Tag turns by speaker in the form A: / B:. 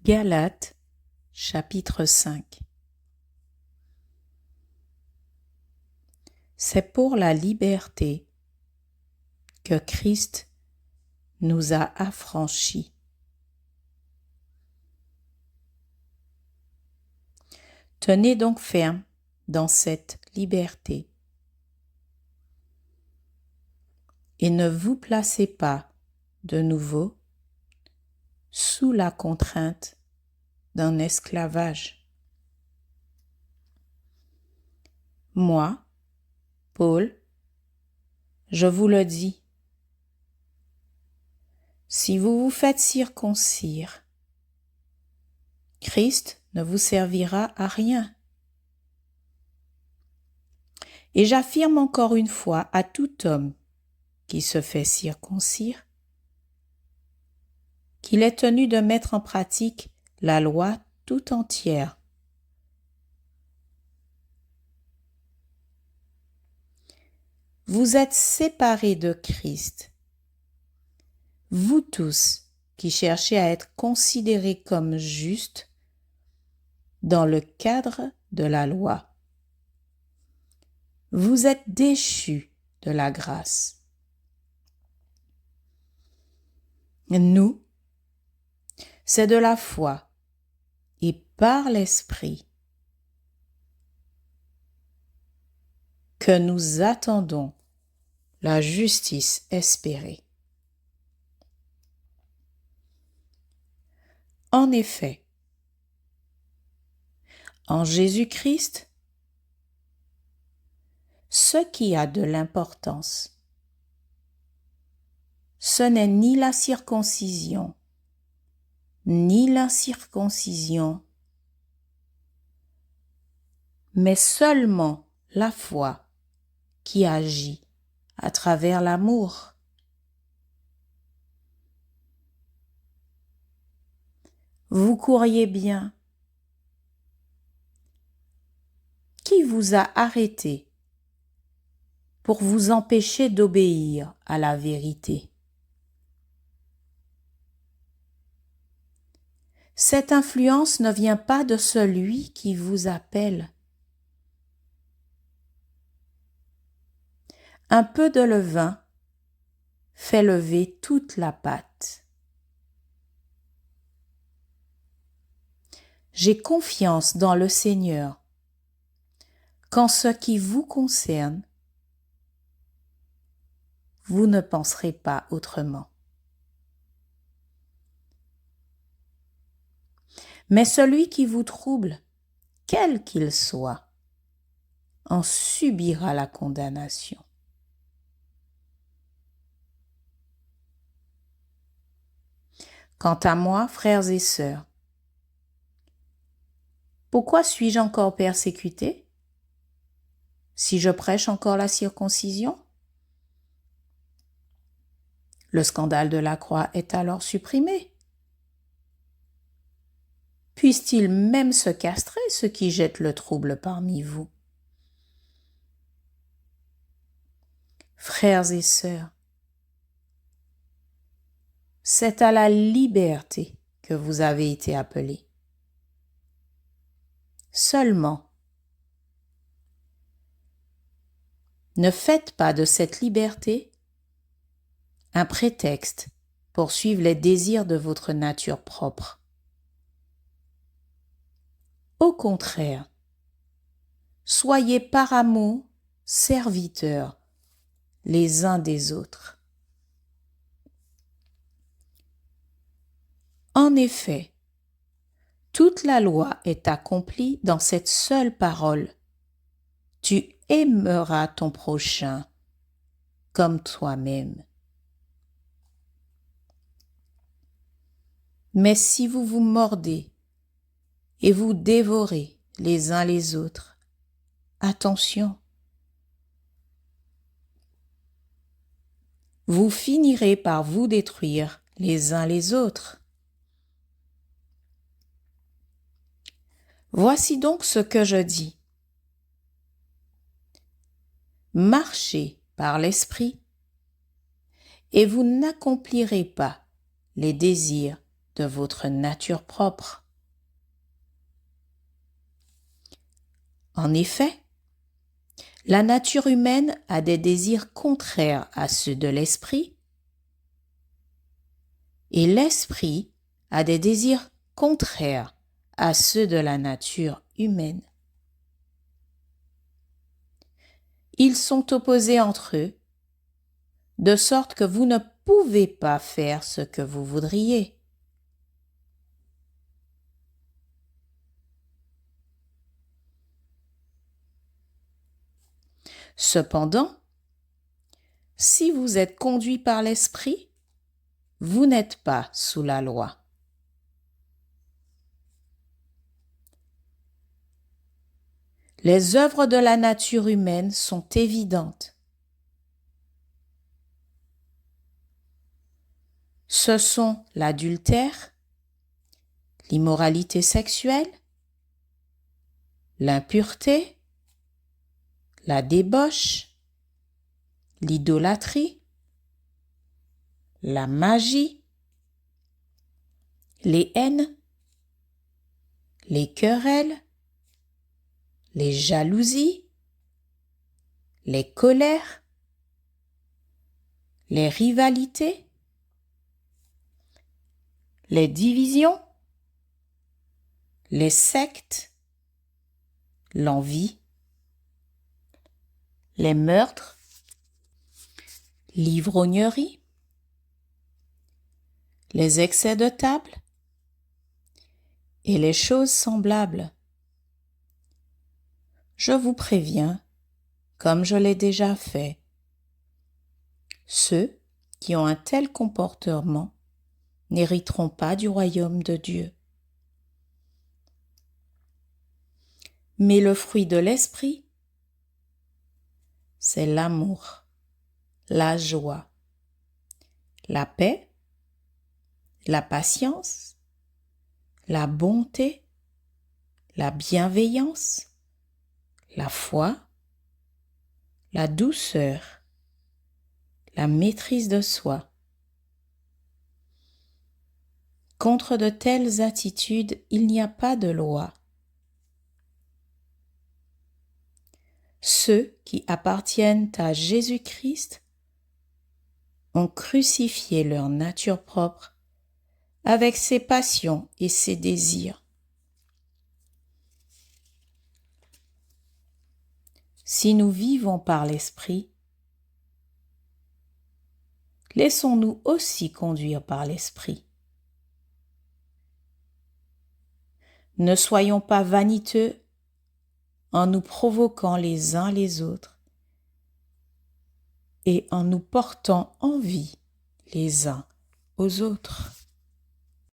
A: Galates, chapitre 5. C'est pour la liberté que Christ nous a affranchis. Tenez donc ferme dans cette liberté et ne vous placez pas de nouveau sous la contrainte d'un esclavage. Moi, Paul, je vous le dis, si vous vous faites circoncire, Christ ne vous servira à rien. Et j'affirme encore une fois à tout homme qui se fait circoncire qu'il est tenu de mettre en pratique la loi tout entière. Vous êtes séparés de Christ, vous tous qui cherchez à être considérés comme justes dans le cadre de la loi. Vous êtes déchus de la grâce. Nous, c'est de la foi et par l'Esprit que nous attendons la justice espérée. En effet, en Jésus-Christ, ce qui a de l'importance, ce n'est ni la circoncision, ni l'incirconcision, mais seulement la foi qui agit à travers l'amour. Vous courriez bien. Qui vous a arrêté pour vous empêcher d'obéir à la vérité? Cette influence ne vient pas de celui qui vous appelle. Un peu de levain fait lever toute la pâte. J'ai confiance dans le Seigneur qu'en ce qui vous concerne, vous ne penserez pas autrement. Mais celui qui vous trouble, quel qu'il soit, en subira la condamnation. Quant à moi, frères et sœurs, pourquoi suis-je encore persécuté si je prêche encore la circoncision? Le scandale de la croix est alors supprimé. Puisse-t-il même se castrer ceux qui jettent le trouble parmi vous? Frères et sœurs, c'est à la liberté que vous avez été appelés. Seulement, ne faites pas de cette liberté un prétexte pour suivre les désirs de votre nature propre. Au contraire, soyez par amour serviteurs les uns des autres. En effet, toute la loi est accomplie dans cette seule parole. Tu aimeras ton prochain comme toi-même. Mais si vous vous mordez et vous dévorez les uns les autres, attention, vous finirez par vous détruire les uns les autres. Voici donc ce que je dis. Marchez par l'Esprit et vous n'accomplirez pas les désirs de votre nature propre. En effet, la nature humaine a des désirs contraires à ceux de l'esprit et l'esprit a des désirs contraires à ceux de la nature humaine. Ils sont opposés entre eux, de sorte que vous ne pouvez pas faire ce que vous voudriez. Cependant, si vous êtes conduit par l'esprit, vous n'êtes pas sous la loi. Les œuvres de la nature humaine sont évidentes. Ce sont l'adultère, l'immoralité sexuelle, l'impureté, la débauche, l'idolâtrie, la magie, les haines, les querelles, les jalousies, les colères, les rivalités, les divisions, les sectes, l'envie, les meurtres, l'ivrognerie, les excès de table et les choses semblables. Je vous préviens, comme je l'ai déjà fait, ceux qui ont un tel comportement n'hériteront pas du royaume de Dieu. Mais le fruit de l'esprit, c'est l'amour, la joie, la paix, la patience, la bonté, la bienveillance, la foi, la douceur, la maîtrise de soi. Contre de telles attitudes, il n'y a pas de loi. Ceux qui appartiennent à Jésus-Christ ont crucifié leur nature propre avec ses passions et ses désirs. Si nous vivons par l'Esprit, laissons-nous aussi conduire par l'Esprit. Ne soyons pas vaniteux en nous provoquant les uns les autres et en nous portant envie les uns aux autres.